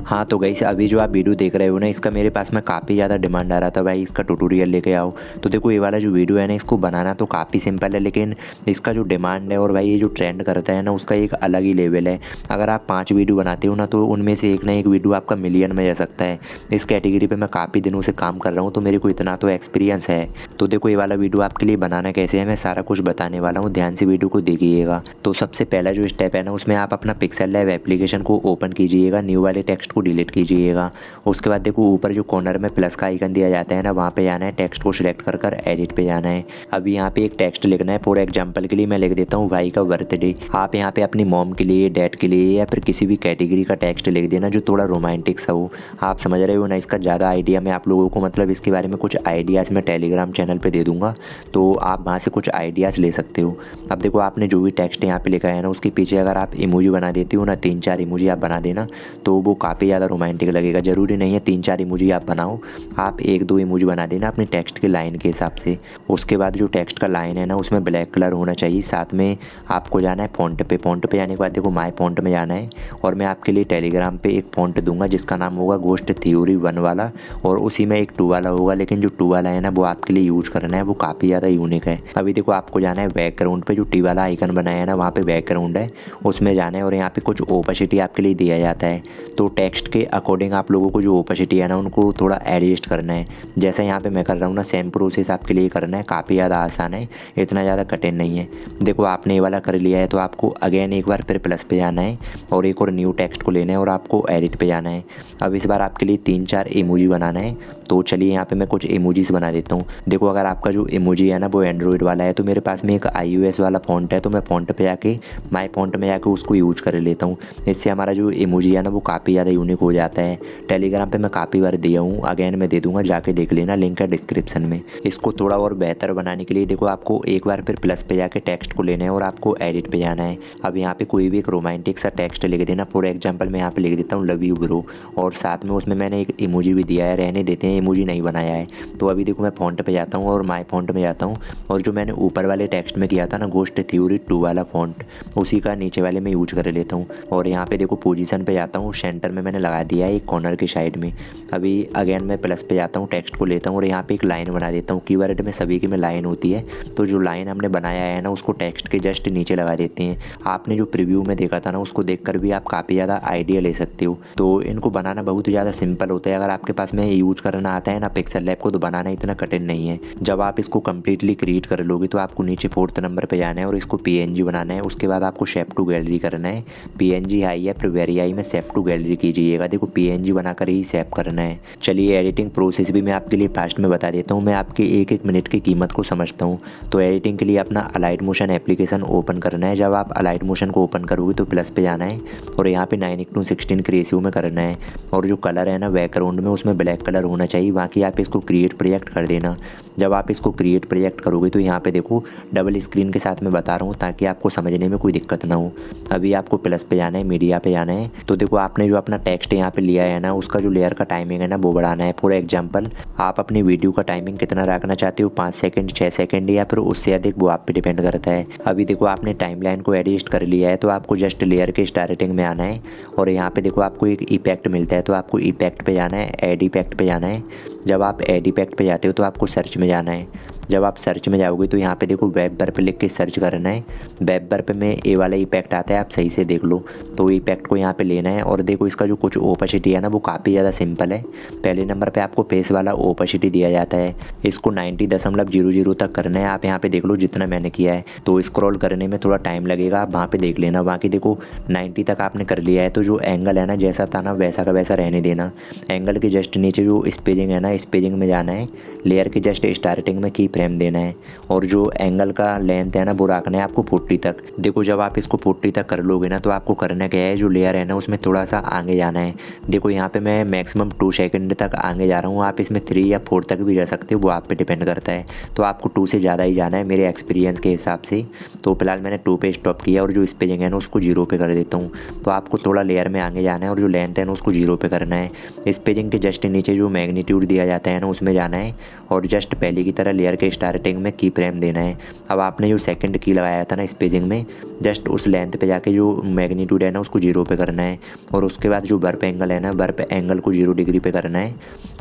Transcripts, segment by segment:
हाँ तो गाइस अभी जो आप वीडियो देख रहे हो ना, इसका मेरे पास में काफ़ी ज़्यादा डिमांड आ रहा था भाई, इसका ट्यूटोरियल लेके आओ। तो देखो ये वाला जो वीडियो है ना, इसको बनाना तो काफ़ी सिंपल है, लेकिन इसका जो डिमांड है और भाई ये जो ट्रेंड करता है ना, उसका एक अलग ही लेवल है। अगर आप 5 वीडियो बनाते हो ना, तो उनमें से एक ना एक वीडियो आपका मिलियन में जा सकता है। इस कैटेगरी पर मैं काफ़ी दिनों से काम कर रहा हूँ, तो मेरे को इतना तो एक्सपीरियंस है। तो देखो ये वाला वीडियो आपके लिए बनाना कैसे है, मैं सारा कुछ बताने वाला हूँ, ध्यान से वीडियो को देखिएगा। तो सबसे पहला जो स्टेप है ना, उसमें आप अपना पिक्सेल लैब एप्लीकेशन को ओपन कीजिएगा, न्यू वाले टेक्स्ट को डिलीट कीजिएगा। उसके बाद देखो ऊपर जो कॉर्नर में प्लस का आइकन दिया जाता है ना, वहाँ पे जाना है, टेक्स्ट को सिलेक्ट कर कर एडिट पे जाना है। अभी यहाँ पे एक टेक्स्ट लिखना है। फॉर एग्जांपल के लिए मैं लिख देता हूँ भाई का बर्थडे। आप यहाँ पे अपनी मॉम के लिए, डैड के लिए या फिर किसी भी कैटेगरी का टेक्स्ट लिख देना जो थोड़ा रोमांटिक सा हो। आप समझ रहे हो ना, इसका ज़्यादा आइडिया मैं आप लोगों को, मतलब इसके बारे में कुछ आइडियाज़ मैं टेलीग्राम चैनल पर दे दूँगा, तो आप वहाँ से कुछ आइडियाज़ ले सकते हो। अब देखो आपने जो भी टेक्स्ट यहाँ पे लिखा है ना, उसके पीछे अगर आप इमोजी बना देते हो ना, 3-4 इमोजी आप बना देना, तो वो काफ़ी ज़्यादा रोमांटिक लगेगा। ज़रूरी नहीं है 3-4 इमोजी आप बनाओ, आप 1-2 इमोजी बना देना अपने टेक्स्ट के लाइन के हिसाब से। उसके बाद जो टेक्स्ट का लाइन है ना, उसमें ब्लैक कलर होना चाहिए। साथ में आपको जाना है फ़ॉन्ट पे। फ़ॉन्ट पे जाने के बाद देखो माय फ़ॉन्ट में जाना है, और मैं आपके लिए टेलीग्राम पे एक फ़ॉन्ट दूंगा जिसका नाम होगा घोस्ट थ्योरी 1 वाला, और उसी में एक 2 वाला होगा, लेकिन जो 2 वाला है ना, वो आपके लिए यूज करना है, वो काफ़ी ज़्यादा यूनिक है। अभी देखो आपको जाना है बैकग्राउंड पे, जो टी वाला आइकन बनाया है ना, वहाँ पे बैकग्राउंड है, उसमें जाना है, और यहाँ पे कुछ ओपेसिटी आपके लिए दिया जाता है। तो टेक्स्ट के अकॉर्डिंग आप लोगों को जो ओपेसिटी है ना, उनको थोड़ा एडजस्ट करना है। जैसा यहाँ पे मैं कर रहा हूँ ना, सेम प्रोसेस आपके लिए करना है। काफ़ी ज़्यादा आसान है, इतना ज़्यादा कठिन नहीं है। देखो आपने ये वाला कर लिया है, तो आपको अगेन एक बार फिर प्लस पे जाना है, और एक और न्यू टेक्स्ट को लेना है, और आपको एडिट पे जाना है। अब इस बार आपके लिए 3-4 इमोजी बनाना है। तो चलिए यहाँ पे मैं कुछ इमोजीज बना देता हूँ। देखो अगर आपका जो इमोजी है ना, वो एंड्रॉइड वाला है, तो मेरे पास में एक iOS वाला फ़ॉन्ट है, तो मैं फ़ॉन्ट पे जाके माय फ़ॉन्ट में जाके उसको यूज कर लेता हूँ। इससे हमारा जो इमोजी है ना, वो काफ़ी ज़्यादा यूनिक हो जाता है। टेलीग्राम पे मैं काफ़ी बार दिया हूँ, अगेन मैं दे दूँगा, जाके देख लेना, लिंक है डिस्क्रिप्शन में। इसको थोड़ा और बेहतर बनाने के लिए देखो आपको एक बार फिर प्लस पे जाके टेक्स्ट को लेना है, और आपको एडिट पे जाना है। अब यहाँ पे कोई भी एक रोमांटिक सा टेक्स्ट लिख देना। फॉर एग्जांपल मैं यहाँ पे लिख देता हूँ लव यू ब्रो, और साथ में उसमें मैंने एक इमोजी भी दिया है, रहने देते हैं, इमोजी नहीं बनाया है। तो अभी देखो मैं फ़ॉन्ट पे जाता हूँ और माय फ़ॉन्ट में जाता हूँ, और जो मैंने ऊपर वाले टेक्स्ट में किया था ना, घोस्ट थ्योरी 2 वाला फ़ॉन्ट, उसी का नीचे वाले में यूज कर लेता हूँ। और यहाँ पे देखो पोजीशन पे जाता हूँ, सेंटर में मैंने लगा दिया है एक कॉर्नर के साइड में। अभी अगेन मैं प्लस पे जाता हूँ, टेक्स्ट को लेता हूँ, और यहाँ पे एक लाइन बना देता हूँ। कीवर्ड में सभी के में लाइन होती है, तो जो लाइन हमने बनाया है ना, उसको टेक्स्ट के जस्ट नीचे लगा देते हैं। आपने जो प्रीव्यू में देखा था ना, उसको देखकर भी आप काफ़ी ज़्यादा आइडिया ले सकते हो। तो इनको बनाना बहुत ज़्यादा सिंपल होता है। अगर आपके पास में यूज करना आता है ना पिक्सेल लैब को, तो बनाना इतना कठिन नहीं है। जब आप इसको कम्प्लीटली क्रिएट कर लोगे, तो आपको नीचे 4th नंबर पर जाना है, और इसको PNG बनाना है। उसके बाद आपको शेप टू गैलरी करना है। PNG हाई है, फिर वेरी हाई में शेप टू गैलरी कीजिएगा। देखो PNG बनाकर ही सेव करना है। चलिए एडिटिंग प्रोसेस भी मैं आपके लिए फास्ट में बता देता हूँ। मैं आपके 1-1 मिनट की कीमत को समझता हूँ। तो एडिटिंग के लिए अपना अलाइट मोशन एप्लीकेशन ओपन करना है। जब आप अलाइट मोशन को ओपन करोगे, तो प्लस पे जाना है, और यहाँ पे 9:16 के रेशियो में करना है। और जो कलर है ना बैकग्राउंड में, उसमें ब्लैक कलर होना चाहिए। बाकी आप इसको क्रिएट प्रोजेक्ट कर देना। जब आप इसको क्रिएट प्रोजेक्ट करोगे, तो यहाँ पे देखो डबल स्क्रीन के साथ मैं बता रहा हूँ, ताकि आपको समझने में कोई दिक्कत ना हो। अभी आपको प्लस पे जाना है, मीडिया पे जाना है। तो देखो आपने जो अपना टेक्स्ट यहाँ पे लिया है ना, उसका जो लेयर का टाइमिंग है ना, वो बढ़ाना है। फॉर एग्जांपल आप अपनी वीडियो का टाइमिंग कितना रखना चाहते हो, 5 सेकंड, 6 सेकंड, या फिर उससे अधिक, वो आप पे डिपेंड करता है। अभी देखो आपने टाइमलाइन को एडजस्ट कर लिया है, तो आपको जस्ट लेयर के स्टार्टिंग में आना है, और यहाँ पे देखो आपको एक इफेक्ट मिलता है, तो आपको इफेक्ट पे जाना है, एड इफेक्ट पे जाना है। जब आप एड इफेक्ट पे जाते हो, तो आपको सर्च में जाना है। जब आप सर्च में जाओगे, तो यहाँ पे देखो वेब बर पे लिख के सर्च करना है। वेब बर पे में ए वाला इफेक्ट आता है, आप सही से देख लो। तो इफेक्ट को यहाँ पे लेना है, और देखो इसका जो कुछ ओपेसिटी है ना, वो काफ़ी ज़्यादा सिंपल है। पहले नंबर पे आपको फेस वाला ओपेसिटी दिया जाता है, इसको 90.00 तक करना है। आप यहाँ पे देख लो जितना मैंने किया है। तो स्क्रॉल करने में थोड़ा टाइम लगेगा, आप वहाँ पे देख लेना। बाकी देखो 90 तक आपने कर लिया है, तो जो एंगल है ना, जैसा था ना वैसा का वैसा रहने देना। एंगल के जस्ट नीचे जो स्पेजिंग है ना, स्पेजिंग में जाना है। लेयर के जस्ट स्टार्टिंग में की फ्रेम देना है, और जो एंगल का लेंथ है ना, वो रखना है आपको 40 तक। देखो जब आप इसको 40 तक कर लोगे ना, तो आपको करना क्या है, जो लेयर है ना, उसमें थोड़ा सा आगे जाना है। देखो यहाँ पे मैं मैक्सिमम 2 सेकंड तक आगे जा रहा हूँ, आप इसमें 3 या 4 तक भी जा सकते हो, वो आप पे डिपेंड करता है। तो आपको 2 से ज़्यादा ही जाना है मेरे एक्सपीरियंस के हिसाब से। तो फिलहाल मैंने 2 पे स्टॉप किया, और जो स्पेजिंग है ना, उसको 0 पे कर देता हूँ। तो आपको थोड़ा लेयर में आगे जाना है, और जो लेंथ है ना, उसको 0 पे करना है। स्पेजिंग के जस्ट नीचे जो मैग्नीट्यूड दिया जाता है ना, उसमें जाना है, और जस्ट पहले की तरह लेयर के स्टार्टिंग में की फ्रेम देना है। अब आपने जो सेकंड की लगाया था ना स्पेसिंग में, जस्ट उस लेंथ पे जाके जो मैग्नीट्यूड है ना उसको 0 पे करना है। और उसके बाद जो बर्प एंगल है ना, बर्प एंगल को 0 डिग्री पे करना है।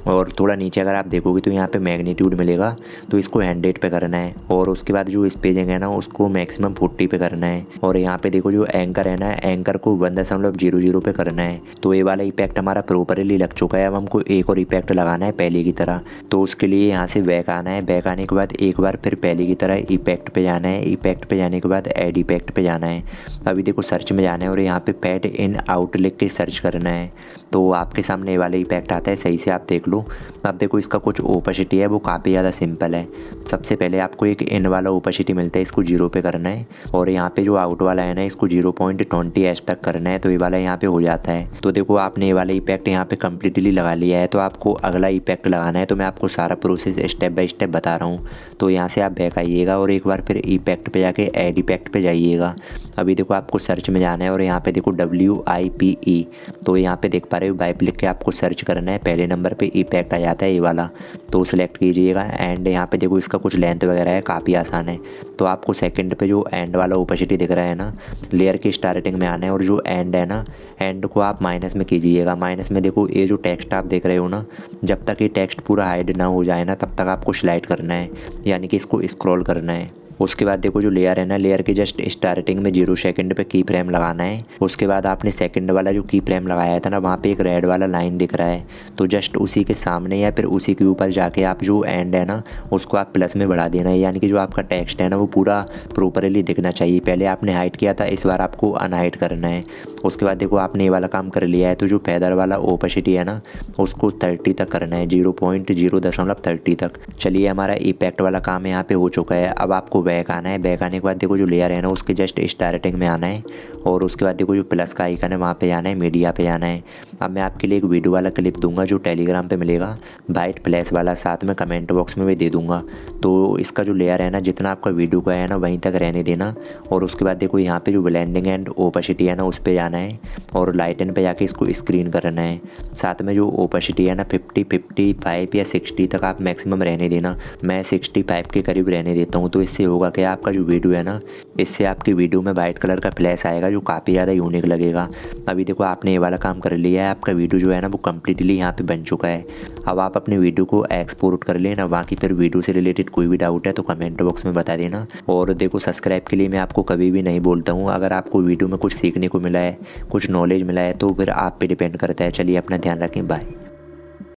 और थोड़ा नीचे अगर आप देखोगे तो यहाँ पे मैग्नीट्यूड मिलेगा, तो इसको 100 पे करना है। और उसके बाद जो स्पेसिंग है ना उसको मैक्सिमम 40 पे करना है। और यहाँ पे देखो जो एंकर है ना, एंकर को 1.00 पे करना है। तो ये वाला इफेक्ट हमारा प्रॉपरली लग चुका है। अब हमको एक और इफेक्ट लगाना है पहले की तरह। तो उसके लिए यहाँ से बैक आना है, बैक आने के बाद एक बार फिर पहले की तरह इफेक्ट पे जाना है, इफेक्ट पे जाने के बाद ऐड इफेक्ट पे जाना है। अभी देखो सर्च में जाना है और यहाँ पे पैड इन आउट लिख के सर्च करना है, तो आपके सामने ये वाला इफेक्ट आता है, सही से आप देख लो। अब देखो इसका कुछ ओपेसिटी है वो काफ़ी ज़्यादा सिंपल है। सबसे पहले आपको एक इन वाला ओपेसिटी मिलता है, इसको 0 पे करना है। और यहाँ पे जो आउट वाला है ना इसको 0.20 तक करना है, तो ये वाला यहाँ पे हो जाता है। तो देखो आपने ये वाला इफेक्ट यहाँ पे कम्प्लीटली लगा लिया है। तो आपको अगला इफेक्ट लगाना है, तो मैं आपको सारा प्रोसेस स्टेप बाय स्टेप बता रहा हूँ। तो यहाँ से आप बैक आइएगा और एक बार फिर इफेक्ट पे जाके ऐड इफेक्ट पे जाइएगा। अभी देखो आपको सर्च में जाना है और यहाँ पे देखो WIPE, तो यहाँ पे देख पा रहे हो वाइप लिख के आपको सर्च करना है। पहले नंबर पे इफेक्ट आ जाता है ये वाला, तो सिलेक्ट कीजिएगा। एंड यहाँ पे देखो इसका कुछ लेंथ वगैरह है, काफ़ी आसान है। तो आपको सेकंड पे जो एंड वाला ओपेसिटी दिख रहा है ना, लेयर की स्टार्टिंग में आना है और जो एंड है ना, एंड को आप माइनस में कीजिएगा। माइनस में देखो ये जो टेक्स्ट आप देख रहे हो ना, जब तक ये टेक्स्ट पूरा हाइड ना हो जाए ना तब तक आपको स्लाइड करना है, यानी कि इसको स्क्रॉल करना है। उसके बाद देखो जो लेयर है ना, लेयर के जस्ट स्टार्टिंग में 0 सेकंड पे की फ्रेम लगाना है। उसके बाद आपने सेकंड वाला जो की फ्रेम लगाया था ना, वहाँ पे एक रेड वाला लाइन दिख रहा है, तो जस्ट उसी के सामने या फिर उसी के ऊपर जाके आप जो एंड है ना उसको आप प्लस में बढ़ा देना है, यानी कि जो आपका टेक्स्ट है ना वो पूरा प्रॉपरली दिखना चाहिए। पहले आपने हाइड किया था, इस बार आपको अनहाइड करना है। उसके बाद देखो आपने ये वाला काम कर लिया है, तो जो फेदर वाला ओपेसिटी है ना उसको 30 तक करना है, 0.030 तक। चलिए हमारा इफेक्ट वाला काम यहाँ पे हो चुका है। अब आपको बैक आना है, बैक आने के बाद देखो जो लेयर है ना उसके जस्ट स्टार्टिंग में आना है। और उसके बाद देखो जो प्लस का आइकन है वहाँ पे जाना है, मीडिया पे जाना है। अब मैं आपके लिए एक वीडियो वाला क्लिप दूंगा जो टेलीग्राम पे मिलेगा, वाइट फ्लैश वाला, साथ में कमेंट बॉक्स में भी दे दूंगा। तो इसका जो लेयर है ना, जितना आपका वीडियो का है ना वहीं तक रहने देना। और उसके बाद देखो यहाँ पे जो ब्लेंडिंग एंड ओपेसिटी है ना उस पर जाना है और लाइटन पे जाके इसको स्क्रीन करना है। साथ में जो ओपेसिटी है ना 50, 55 या 60 तक आप मैक्सिमम रहने देना। मैं 65 के करीब रहने देता हूँ। तो इससे होगा कि आपका जो वीडियो है ना, इससे आपकी वीडियो में वाइट कलर का फ्लैश आएगा जो काफ़ी ज़्यादा यूनिक लगेगा। अभी देखो आपने ये वाला काम कर लिया है, आपका वीडियो जो है ना वो कम्प्लीटली यहाँ पे बन चुका है। अब आप अपने वीडियो को एक्सपोर्ट कर लेना। बाकी फिर वीडियो से रिलेटेड कोई भी डाउट है तो कमेंट बॉक्स में बता देना। और देखो सब्सक्राइब के लिए मैं आपको कभी भी नहीं बोलता हूँ। अगर आपको वीडियो में कुछ सीखने को मिला है, कुछ नॉलेज मिला है, तो फिर आप पे डिपेंड करता है। चलिए अपना ध्यान रखें, बाय।